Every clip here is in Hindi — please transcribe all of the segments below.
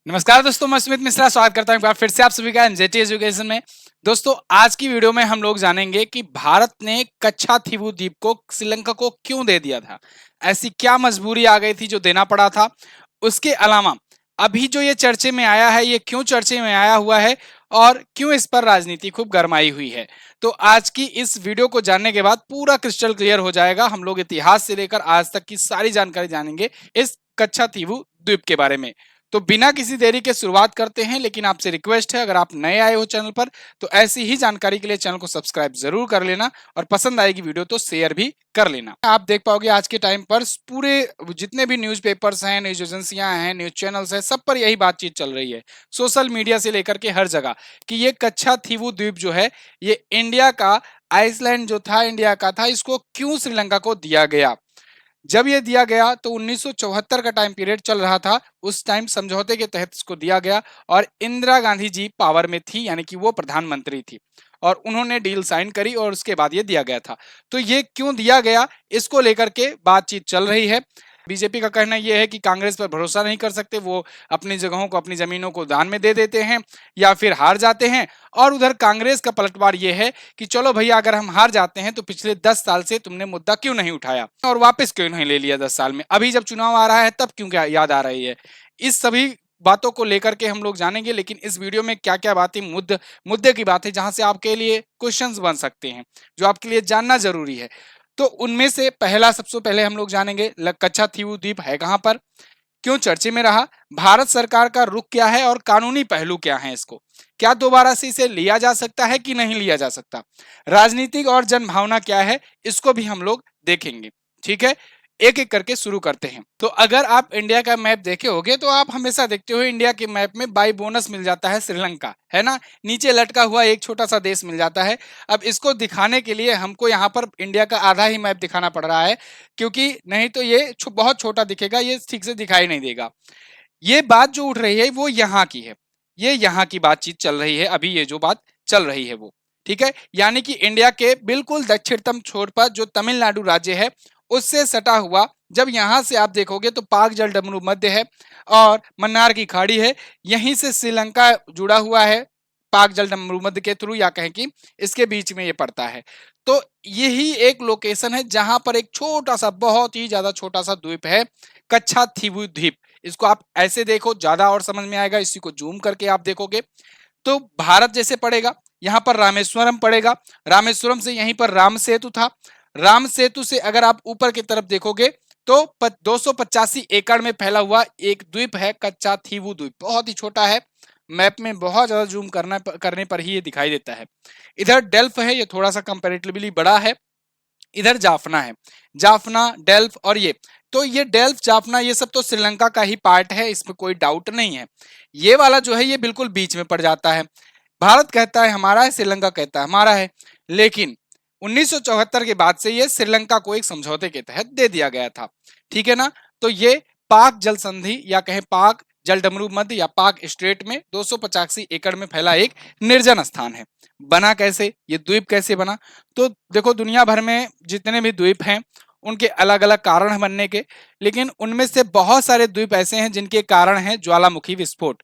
नमस्कार दोस्तों, मैं सुमित मिश्रा स्वागत करता हूं एक बार फिर से आप सभी का एनजेटी एजुकेशन में। दोस्तों, आज की वीडियो में हम लोग जानेंगे कि भारत ने कच्छाथीवु द्वीप को श्रीलंका को क्यों दे दिया था। ऐसी क्या मजबूरी आ गई थी जो देना पड़ा था। उसके अलावा अभी जो ये चर्चे में आया है, ये क्यों चर्चे में आया हुआ है और क्यों इस पर राजनीति खूब गरमाई हुई है। तो आज की इस वीडियो को जानने के बाद पूरा क्रिस्टल क्लियर हो जाएगा। हम लोग इतिहास से लेकर आज तक की सारी जानकारी जानेंगे इस कच्छाथीवु द्वीप के बारे में। तो बिना किसी देरी के शुरुआत करते हैं, लेकिन आपसे रिक्वेस्ट है, अगर आप नए आए हो चैनल पर तो ऐसी ही जानकारी के लिए चैनल को सब्सक्राइब जरूर कर लेना और पसंद आएगी वीडियो तो शेयर भी कर लेना। आप देख पाओगे आज के टाइम पर पूरे जितने भी न्यूज़पेपर्स हैं, न्यूज एजेंसियां हैं, न्यूज चैनल्स हैं, सब पर यही बातचीत चल रही है, सोशल मीडिया से लेकर के हर जगह, कि ये कच्छाथीवु द्वीप जो है ये इंडिया का, आइसलैंड जो था इंडिया का था, इसको क्यों श्रीलंका को दिया गया। जब ये दिया गया तो 1974 का टाइम पीरियड चल रहा था। उस टाइम समझौते के तहत इसको दिया गया और इंदिरा गांधी जी पावर में थी, यानी कि वो प्रधानमंत्री थी और उन्होंने डील साइन करी और उसके बाद ये दिया गया था। तो ये क्यों दिया गया, इसको लेकर के बातचीत चल रही है। बीजेपी का कहना यह है कि कांग्रेस पर भरोसा नहीं कर सकते, वो अपनी जगहों को, अपनी जमीनों को दान में दे देते हैं या फिर हार जाते हैं। और उधर कांग्रेस का पलटवार ये है कि चलो भैया, अगर हम हार जाते हैं तो पिछले 10 साल से तुमने मुद्दा क्यों नहीं उठाया और वापस क्यों नहीं ले लिया 10 साल में, अभी जब चुनाव आ रहा है तब क्यों क्या याद आ रही है। इस सभी बातों को लेकर के हम लोग जानेंगे, लेकिन इस वीडियो में क्या क्या बातें मुद्दे की बात है जहां से आपके लिए क्वेश्चंस बन सकते हैं, जो आपके लिए जानना जरूरी है। तो उनमें से पहला, सबसे पहले हम लोग जानेंगे कच्छाथीवु द्वीप है कहां पर, क्यों चर्चे में रहा, भारत सरकार का रुख क्या है और कानूनी पहलू क्या है, इसको क्या दोबारा से इसे लिया जा सकता है कि नहीं लिया जा सकता, राजनीतिक और जनभावना क्या है, इसको भी हम लोग देखेंगे। ठीक है, एक एक करके शुरू करते हैं। तो अगर आप इंडिया का मैप देखे होगे तो आप हमेशा देखते हो इंडिया के मैप में बाई बोनस मिल जाता है श्रीलंका, है ना, नीचे लटका हुआ एक छोटा सा देश मिल जाता है। अब इसको दिखाने के लिए हमको यहाँ पर इंडिया का आधा ही मैप दिखाना पड़ रहा है, क्योंकि नहीं तो ये बहुत छोटा दिखेगा, ये ठीक से दिखाई नहीं देगा। ये बात जो उठ रही है वो यहाँ की है, ये यहाँ की बातचीत चल रही है, अभी ये जो बात चल रही है वो, ठीक है, यानी कि इंडिया के बिल्कुल दक्षिणतम छोर पर जो तमिलनाडु राज्य है उससे सटा हुआ। जब यहां से आप देखोगे तो पाक जल डमरू मध्य है और मन्नार की खाड़ी है, यहीं से श्रीलंका जुड़ा हुआ है पाक जल डमरू मध्य के थ्रू, या कहें कि इसके बीच में ये पड़ता है। तो यही एक लोकेशन है जहां पर एक छोटा सा, बहुत ही ज्यादा छोटा सा द्वीप है, कच्छाथीवु द्वीप। इसको आप ऐसे देखो, ज्यादा और समझ में आएगा, इसी को जूम करके आप देखोगे तो भारत जैसे पड़ेगा, यहाँ पर रामेश्वरम पड़ेगा, रामेश्वरम से यहीं पर राम सेतु था, राम सेतु से अगर आप ऊपर की तरफ देखोगे तो 285 एकड़ में फैला हुआ एक द्वीप है कच्छाथीवु द्वीप, बहुत ही छोटा है, मैप में बहुत ज्यादा जूम करने पर ही ये दिखाई देता है। इधर डेल्फ है, ये थोड़ा सा कंपैरेटिवली बड़ा है, इधर जाफना है, जाफना डेल्फ, और ये तो ये डेल्फ जाफना ये सब तो श्रीलंका का ही पार्ट है, इसमें कोई डाउट नहीं है। ये वाला जो है ये बिल्कुल बीच में पड़ जाता है, भारत कहता है हमारा है, श्रीलंका कहता है हमारा है, लेकिन 1974 के बाद से ये श्रीलंका को एक समझौते के तहत दे दिया गया था। ठीक है ना, तो ये पाक जल संधि या कहें पाक जल डमरू मध्य या पाक स्ट्रेट में 285 एकड़ में फैला एक निर्जन स्थान है। बना कैसे, ये द्वीप कैसे बना, तो देखो दुनिया भर में जितने भी द्वीप हैं उनके अलग अलग कारण हैं बनने के, लेकिन उनमें से बहुत सारे द्वीप ऐसे हैं जिनके कारण है ज्वालामुखी विस्फोट।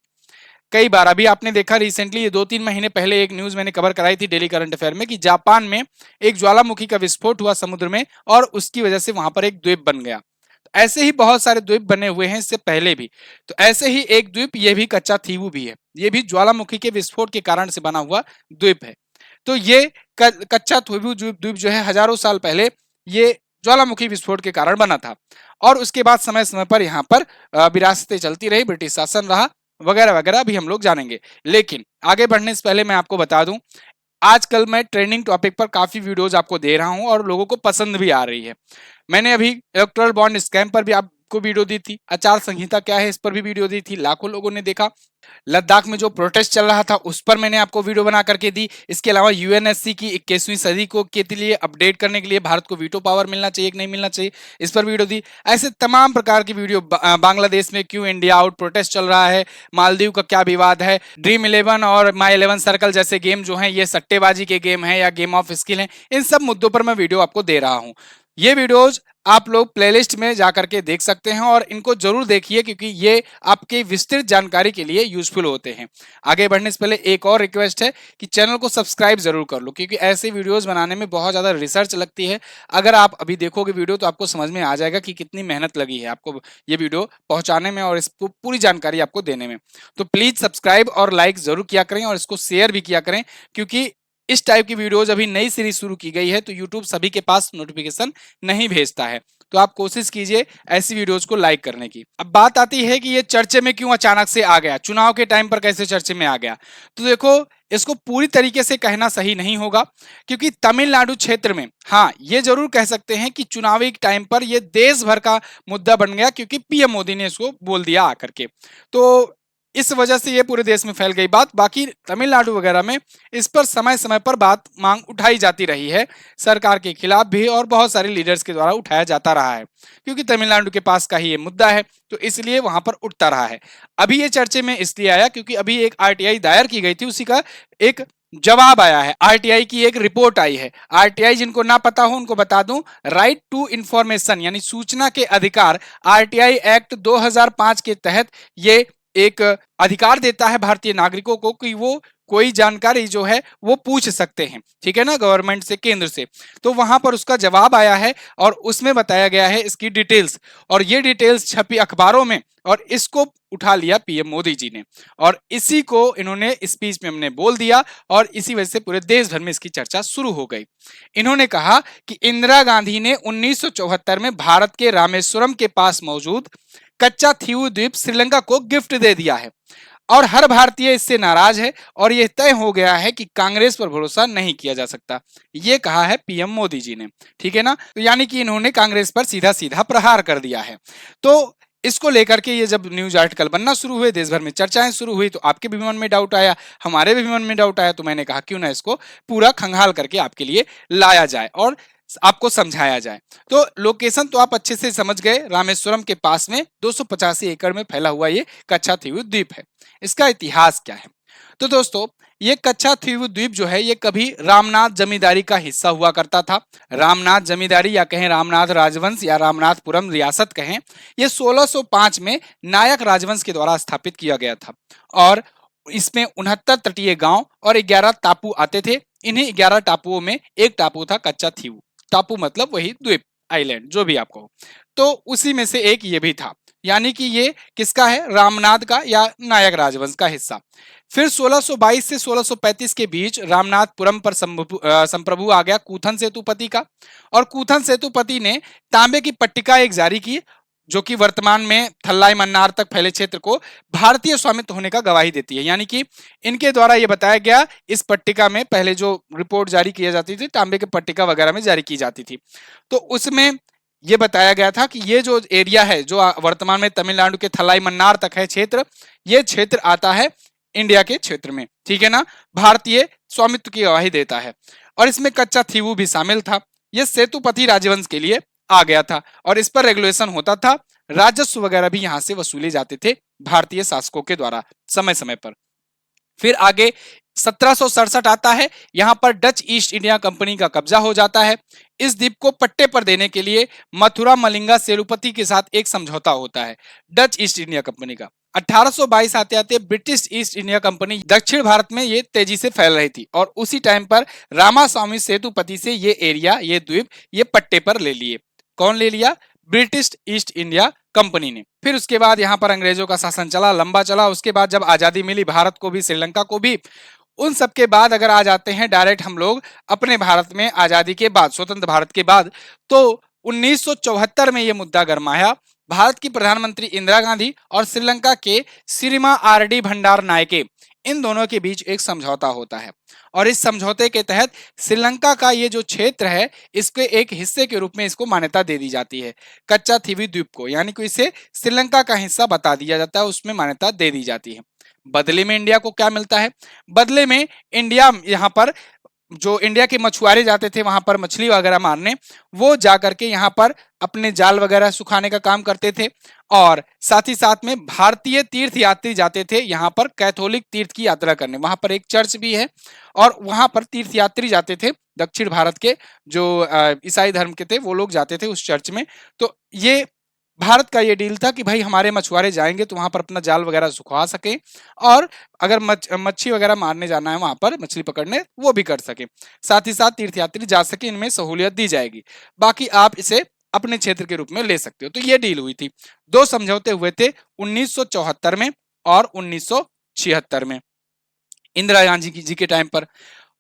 कई बार अभी आपने देखा रिसेंटली, ये 2-3 महीने पहले एक न्यूज मैंने कवर कराई थी डेली करंट अफेयर में, कि जापान में एक ज्वालामुखी का विस्फोट हुआ समुद्र में और उसकी वजह से वहां पर एक द्वीप बन गया। तो ऐसे ही बहुत सारे द्वीप बने हुए हैं इससे पहले भी। तो ऐसे ही एक द्वीप ये भी कच्छाथीवु भी है, ये भी ज्वालामुखी के विस्फोट के कारण से बना हुआ द्वीप है। तो ये कच्छाथीवु द्वीप जो है हजारों साल पहले ये ज्वालामुखी विस्फोट के कारण बना था और उसके बाद समय समय पर यहाँ पर विरासतें चलती रही, ब्रिटिश शासन रहा वगैरह वगैरह, भी हम लोग जानेंगे। लेकिन आगे बढ़ने से पहले मैं आपको बता दूं, आजकल मैं ट्रेंडिंग टॉपिक पर काफी वीडियोस आपको दे रहा हूं और लोगों को पसंद भी आ रही है। मैंने अभी इलेक्टोरल बॉन्ड स्कैम पर भी आपको वीडियो दी थी, आचार संहिता क्या है इस पर भी वीडियो दी थी, लाखों लोगों ने देखा। लद्दाख में जो प्रोटेस्ट चल रहा था उस पर मैंने आपको वीडियो बना करके दी। इसके अलावा यूएनएससी की 21वीं सदी को के लिए अपडेट करने के लिए भारत को वीटो पावर मिलना चाहिए कि नहीं मिलना चाहिए, इस पर वीडियो दी। ऐसे तमाम प्रकार की वीडियो, बांग्लादेश में क्यों इंडिया आउट प्रोटेस्ट चल रहा है, मालदीव का क्या विवाद है, ड्रीम 11 और माई 11 सर्कल जैसे गेम जो हैं ये सट्टेबाजी के गेम हैं या गेम ऑफ स्किल हैं, इन सब मुद्दों पर मैं वीडियो आपको दे रहा हूँ। ये वीडियोज आप लोग प्लेलिस्ट में जाकर के देख सकते हैं और इनको जरूर देखिए क्योंकि ये आपके विस्तृत जानकारी के लिए यूजफुल होते हैं। आगे बढ़ने से पहले एक और रिक्वेस्ट है कि चैनल को सब्सक्राइब जरूर कर लो क्योंकि ऐसे वीडियोस बनाने में बहुत ज़्यादा रिसर्च लगती है। अगर आप अभी देखोगे वीडियो तो आपको समझ में आ जाएगा कि कितनी मेहनत लगी है आपको ये वीडियो पहुंचाने में और इसको पूरी जानकारी आपको देने में। तो प्लीज़ सब्सक्राइब और लाइक जरूर किया करें और इसको शेयर भी किया करें क्योंकि इस टाइप की वीडियोज अभी नई सीरीज शुरू की गई है तो यूट्यूब सभी के पास नोटिफिकेशन नहीं भेजता है। तो आप कोशिश कीजिए ऐसी वीडियोस को लाइक करने की। अब बात आती है कि ये चर्चे में क्यों अचानक से आ गया, चुनाव के टाइम पर कैसे चर्चे में आ गया। तो देखो, इसको पूरी तरीके से कहना सही नहीं होगा क्योंकि तमिलनाडु क्षेत्र में, हाँ ये जरूर कह सकते हैं कि चुनावी टाइम पर ये देश भर का मुद्दा बन गया क्योंकि पीएम मोदी ने इसको बोल दिया आकर के। तो इस वजह से ये पूरे देश में फैल गई बात। बाकी तमिलनाडु वगैरह में इस पर समय समय पर बात मांग उठाई जाती रही है, सरकार के खिलाफ भी और बहुत सारे लीडर्स के द्वारा उठाया जाता रहा है क्योंकि तमिलनाडु के पास का ही ये मुद्दा है तो इसलिए वहां पर उठता रहा है। अभी ये चर्चे में इसलिए आया क्योंकि अभी एक आरटीआई दायर की गई थी, उसी का एक जवाब आया है। आरटीआई की एक रिपोर्ट आई है। आरटीआई जिनको ना पता हो उनको बता दूं, राइट टू इंफॉर्मेशन यानी सूचना के अधिकार, आरटीआई एक्ट 2005 के तहत ये एक अधिकार देता है भारतीय नागरिकों को कि वो कोई जानकारी जो है वो पूछ सकते हैं, ठीक है ना, गवर्नमेंट से, केंद्र से। तो वहां पर उसका जवाब आया है और उसमें बताया गया है इसकी डिटेल्स, और ये डिटेल्स छपी अखबारों में और इसको उठा लिया पीएम मोदी जी ने और इसी को इन्होंने स्पीच में हमने बोल दिया और इसी वजह से पूरे देश भर में इसकी चर्चा शुरू हो गई। इन्होंने कहा कि इंदिरा गांधी ने 1974 में भारत के रामेश्वरम के पास मौजूद कच्चा थीवू द्वीप श्रीलंका को गिफ्ट दे दिया है और हर भारतीय इससे नाराज है और यह तय हो गया है कि कांग्रेस पर भरोसा नहीं किया जा सकता। ये कहा है पीएम मोदी जी ने, ठीक है ना। तो यानी कि इन्होंने कांग्रेस पर सीधा सीधा प्रहार कर दिया है। तो इसको लेकर के ये जब न्यूज आर्टिकल बनना शुरू हुए, देश भर में चर्चाएं शुरू हुई, तो आपके भी मन में डाउट आया, हमारे भी मन में डाउट आया, तो मैंने कहा क्यों ना इसको पूरा खंगाल करके आपके लिए लाया जाए और आपको समझाया जाए। तो लोकेशन तो आप अच्छे से समझ गए, रामेश्वरम के पास में 285 एकड़ में फैला हुआ ये कच्चा थीवू द्वीप है। इसका इतिहास क्या है? तो दोस्तों, ये कच्चा थीवू द्वीप जो है ये कभी रामनाथ जमींदारी का हिस्सा हुआ करता था। रामनाथ जमींदारी या कहें रामनाथ राजवंश या रामनाथपुरम रियासत कहें, ये 1605 में नायक राजवंश के द्वारा स्थापित किया गया था और इसमें 69 तटीय गांव और 11 टापू आते थे। इन्हीं 11 टापुओं में एक टापू था कच्चा थीवू। टापू मतलब वही द्वीप, आइलैंड, जो भी आपको। तो उसी में से एक ये भी था, यानी कि ये किसका है? रामनाथ का या नायक राजवंश का हिस्सा। फिर 1622 से 1635 के बीच रामनाथपुरम पर संप्रभु आ गया कूथन सेतुपति का, और कूथन सेतुपति ने तांबे की पट्टिका एक जारी की जो कि वर्तमान में थल्लाई मन्नार तक फैले क्षेत्र को भारतीय स्वामित्व होने का गवाही देती है। यानी कि इनके द्वारा यह बताया गया, इस पट्टिका में पहले जो रिपोर्ट जारी की जाती थी तांबे के पट्टिका वगैरह में जारी की जाती थी, तो उसमें यह बताया गया था कि ये जो एरिया है जो वर्तमान में तमिलनाडु के थलाई मन्नार तक है क्षेत्र, ये क्षेत्र आता है इंडिया के क्षेत्र में, ठीक है ना, भारतीय स्वामित्व की गवाही देता है। और इसमें कच्चा थीवू भी शामिल था। यह सेतुपति राजवंश के लिए आ गया था और इस पर रेगुलेशन होता था। राजस्व वगैरह भी यहां से वसूले जाते थे भारतीय शासकों के द्वारा समय समय पर। फिर आगे 1767 आता है, यहां पर डच ईस्ट इंडिया कंपनी का कब्जा हो जाता है। इस द्वीप को पट्टे पर देने के लिए मथुरा मलिंगा सेरुपति के साथ एक समझौता होता है डच ईस्ट इंडिया कंपनी का। 1822 आते आते ब्रिटिश ईस्ट इंडिया कंपनी दक्षिण भारत में ये तेजी से फैल रही थी और उसी टाइम पर रामास्वामी सेतुपति से ये एरिया, ये द्वीप, ये पट्टे पर ले लिए। कौन ले लिया? ब्रिटिश ईस्ट इंडिया कंपनी ने। फिर उसके बाद यहाँ पर अंग्रेजों का शासन चला, लंबा चला। उसके बाद जब आजादी मिली भारत को भी, श्रीलंका को भी, उन सब के बाद अगर आ जाते हैं डायरेक्ट हम लोग अपने भारत में आजादी के बाद, स्वतंत्र भारत के बाद, तो 1974 में यह मुद्दा गरमाया। भारत की प्रधानमंत्री इंदिरा गांधी और श्रीलंका के श्रीमा आरडी भंडार नायके, इन दोनों के बीच एक समझौता होता है और इस समझौते के तहत श्रीलंका का ये जो क्षेत्र है इसके एक हिस्से के रूप में इसको मान्यता दे दी जाती है, कच्चा थीवू द्वीप को, यानी कि इसे श्रीलंका का हिस्सा बता दिया जाता है, उसमें मान्यता दे दी जाती है। बदले में इंडिया को क्या मिलता है? बदले में इंडिया यहाँ पर जो इंडिया के मछुआरे जाते थे वहां पर मछली वगैरह मारने, वो जा करके यहाँ पर अपने जाल वगैरह सुखाने का काम करते थे। और साथ ही साथ में भारतीय तीर्थ यात्री जाते थे यहाँ पर कैथोलिक तीर्थ की यात्रा करने, वहां पर एक चर्च भी है और वहां पर तीर्थ यात्री जाते थे, दक्षिण भारत के जो ईसाई धर्म के थे वो लोग जाते थे उस चर्च में। तो ये भारत का ये डील था कि भाई हमारे मछुआरे जाएंगे तो वहां पर अपना जाल वगैरह सुखवा सके, और अगर मच्छी वगैरह मारने जाना है वहां पर मछली पकड़ने वो भी कर सके, साथ ही साथ तीर्थयात्री जा सके, इनमें सहूलियत दी जाएगी, बाकी आप इसे अपने क्षेत्र के रूप में ले सकते हो। तो ये डील हुई थी। दो समझौते हुए थे 1974 में और 1976 में, इंदिरा गांधी जी के टाइम पर।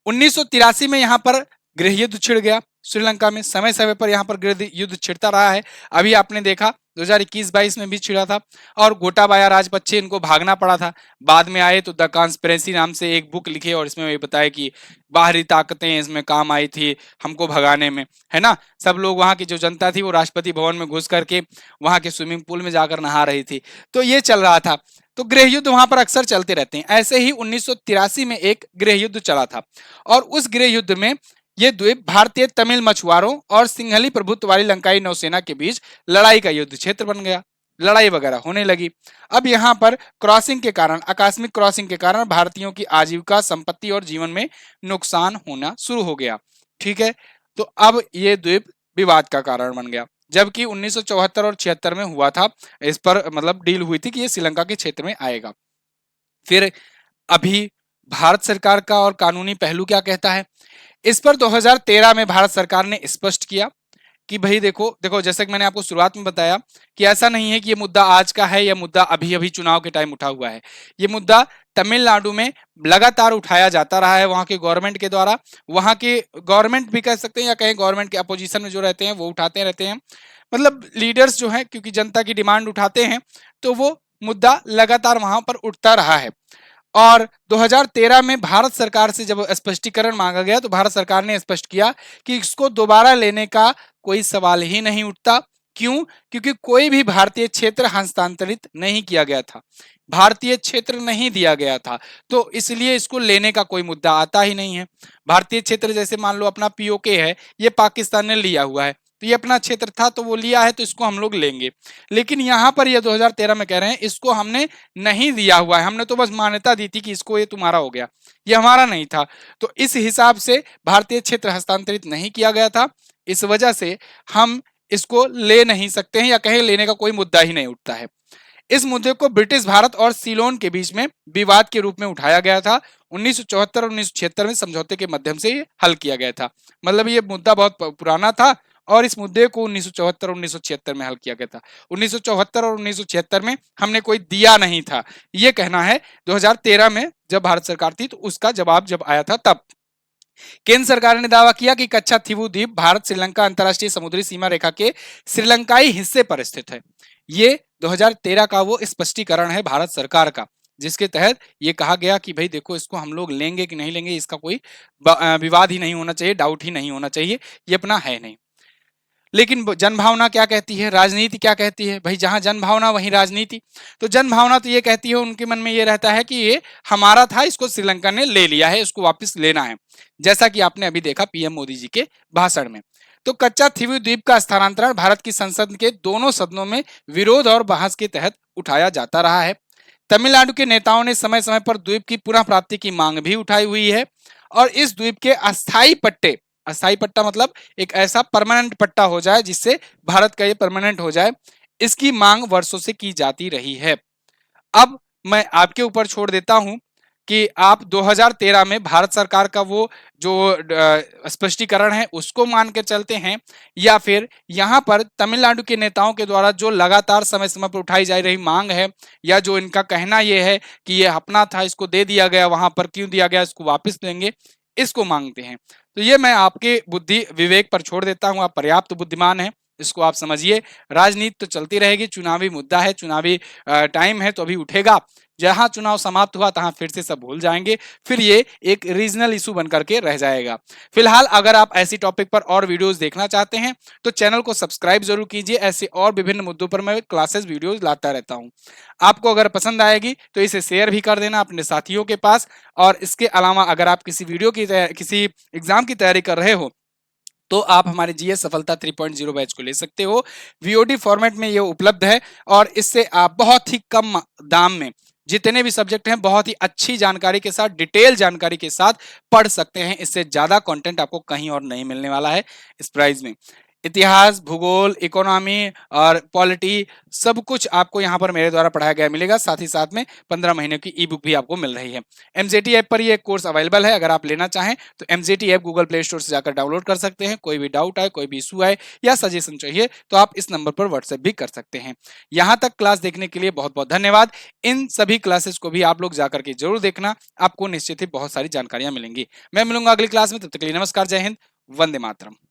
1983 में यहाँ पर गृह युद्ध छिड़ गया श्रीलंका में, समय समय पर यहाँ पर गृह युद्ध छिड़ता रहा है। अभी आपने देखा 2021-22 में भी छिड़ा था और गोटाबाया राजपक्षे इनको भागना पड़ा था। बाद में आए तो द कॉन्स्पिरेसी नाम से एक बुक लिखे और इसमें ये बताया कि बाहरी ताकतें इसमें काम आई थी हमको भगाने में, है ना। सब लोग वहां की जो जनता थी वो राष्ट्रपति भवन में घुस करके वहां के स्विमिंग पूल में जाकर नहा रही थी। तो ये चल रहा था। तो गृह युद्ध वहां पर अक्सर चलते रहते हैं। ऐसे ही 1983 में एक गृह युद्ध चला था और उस गृह युद्ध में ये द्वीप भारतीय तमिल मछुआरों और सिंहली प्रभुत्व वाली लंकाई नौसेना के बीच लड़ाई का युद्ध क्षेत्र बन गया, लड़ाई वगैरह होने लगी। अब यहाँ पर क्रॉसिंग के कारण, आकस्मिक क्रॉसिंग के कारण भारतीयों की आजीविका, संपत्ति और जीवन में नुकसान होना शुरू हो गया। ठीक है, तो अब ये द्वीप विवाद का कारण बन गया, जबकि 1974 और 76 में हुआ था, इस पर मतलब डील हुई थी कि ये श्रीलंका के क्षेत्र में आएगा। फिर अभी भारत सरकार का और कानूनी पहलू क्या कहता है इस पर? 2013 में भारत सरकार ने स्पष्ट किया कि भाई देखो देखो, जैसे कि मैंने आपको शुरुआत में बताया कि ऐसा नहीं है कि ये मुद्दा आज का है, यह मुद्दा अभी अभी चुनाव के टाइम उठा हुआ है। ये मुद्दा तमिलनाडु में लगातार उठाया जाता रहा है वहां के गवर्नमेंट के द्वारा। वहां के गवर्नमेंट भी कह सकते हैं या कहीं गवर्नमेंट के अपोजिशन में जो रहते हैं वो उठाते रहते हैं, मतलब लीडर्स जो हैं, क्योंकि जनता की डिमांड उठाते हैं तो वो मुद्दा लगातार वहां पर उठता रहा है। और 2013 में भारत सरकार से जब स्पष्टीकरण मांगा गया तो भारत सरकार ने स्पष्ट किया कि इसको दोबारा लेने का कोई सवाल ही नहीं उठता। क्यों? क्योंकि कोई भी भारतीय क्षेत्र हस्तांतरित नहीं किया गया था, भारतीय क्षेत्र नहीं दिया गया था, तो इसलिए इसको लेने का कोई मुद्दा आता ही नहीं है। भारतीय क्षेत्र जैसे मान लो अपना पीओके है, ये पाकिस्तान ने लिया हुआ है, तो ये अपना क्षेत्र था तो वो लिया है तो इसको हम लोग लेंगे। लेकिन यहाँ पर ये 2013 में कह रहे हैं इसको हमने नहीं दिया हुआ है, हमने तो बस मान्यता दी थी कि इसको ये तुम्हारा हो गया, ये हमारा नहीं था। तो इस हिसाब से भारतीय क्षेत्र हस्तांतरित नहीं किया गया था, इस वजह से हम इसको ले नहीं सकते हैं या कहीं लेने का कोई मुद्दा ही नहीं उठता है। इस मुद्दे को ब्रिटिश भारत और सीलोन के बीच में विवाद के रूप में उठाया गया था। 1974 और 1976 में समझौते के माध्यम से ये हल किया गया था। मतलब ये मुद्दा बहुत पुराना था और इस मुद्दे को 1974 और 1976 में हल किया गया था। 1974 और 1976 में हमने कोई दिया नहीं था, ये कहना है। 2013 में जब भारत सरकार थी तो उसका जवाब जब आया था तब केंद्र सरकार ने दावा किया कि कच्छाथीवू द्वीप भारत श्रीलंका अंतरराष्ट्रीय समुद्री सीमा रेखा के श्रीलंकाई हिस्से पर स्थित है। ये 2013 का वो स्पष्टीकरण है भारत सरकार का, जिसके तहत ये कहा गया कि भाई देखो इसको हम लोग लेंगे कि नहीं लेंगे इसका कोई विवाद ही नहीं होना चाहिए, डाउट ही नहीं होना चाहिए, ये अपना है नहीं। लेकिन जनभावना क्या कहती है, राजनीति क्या कहती है? भाई जहां जनभावना वहीं राजनीति। तो जनभावना तो ये कहती है, उनके मन में ये रहता है कि ये हमारा था, इसको श्रीलंका ने ले लिया है, इसको वापस लेना है, जैसा कि आपने अभी देखा पीएम मोदी जी के भाषण में। तो कच्छाथीवू द्वीप का स्थानांतरण भारत की संसद के दोनों सदनों में विरोध और बहस के तहत उठाया जाता रहा है। तमिलनाडु के नेताओं ने समय समय पर द्वीप की पुनः प्राप्ति की मांग भी उठाई हुई है और इस द्वीप के अस्थायी पट्टे, अस्थायी पट्टा मतलब एक ऐसा परमानेंट पट्टा हो जाए जिससे भारत का ये परमानेंट हो जाए, इसकी मांग वर्षों से की जाती रही है। अब मैं आपके ऊपर छोड़ देता हूं कि आप 2013 में भारत सरकार का वो जो स्पष्टीकरण है उसको मान के चलते हैं या फिर यहां पर तमिलनाडु के नेताओं के द्वारा जो लगातार समय समय पर उठाई जा रही मांग है या जो इनका कहना ये है कि ये अपना था, इसको दे दिया गया, वहां पर क्यों दिया गया, इसको वापस लेंगे, इसको मांगते हैं। तो ये मैं आपके बुद्धि विवेक पर छोड़ देता हूं, आप पर्याप्त बुद्धिमान हैं, इसको आप समझिए। राजनीति तो चलती रहेगी, चुनावी मुद्दा है, चुनावी टाइम है तो अभी उठेगा, जहां चुनाव समाप्त हुआ तहां फिर से सब भूल जाएंगे, फिर ये एक रीजनल इशू बन करके रह जाएगा। फिलहाल अगर आप ऐसी टॉपिक पर और वीडियोस देखना चाहते हैं तो चैनल को सब्सक्राइब जरूर कीजिए। ऐसे और विभिन्न मुद्दों पर मैं क्लासेस वीडियोस लाता रहता हूं। आपको अगर पसंद आएगी तो इसे शेयर भी कर देना अपने साथियों के पास। और इसके अलावा अगर आप किसी एग्जाम की तैयारी कर रहे हो तो आप हमारे जीएस सफलता 3.0 बैच को ले सकते हो। वीओडी फॉर्मेट में ये उपलब्ध है और इससे आप बहुत ही कम दाम में जितने भी सब्जेक्ट हैं बहुत ही अच्छी जानकारी के साथ, डिटेल जानकारी के साथ पढ़ सकते हैं। इससे ज्यादा कंटेंट आपको कहीं और नहीं मिलने वाला है इस प्राइस में। इतिहास, भूगोल, इकोनॉमी और पॉलिटी सब कुछ आपको यहाँ पर मेरे द्वारा पढ़ाया गया मिलेगा। साथ ही साथ में 15 महीने की ई बुक भी आपको मिल रही है। एमजेटी ऐप पर ये कोर्स अवेलेबल है। अगर आप लेना चाहें तो MJT app Google play store से जाकर डाउनलोड कर सकते हैं। कोई भी डाउट आए, कोई भी इशू आए या सजेशन चाहिए तो आप इस नंबर पर व्हाट्सएप भी कर सकते हैं। यहाँ तक क्लास देखने के लिए बहुत बहुत धन्यवाद। इन सभी क्लासेस को भी आप लोग जाकर के जरूर देखना, आपको निश्चित ही बहुत सारी जानकारियां मिलेंगी। मैं मिलूंगा अगली क्लास में, तब तक के लिए नमस्कार, जय हिंद, वंदे मातरम।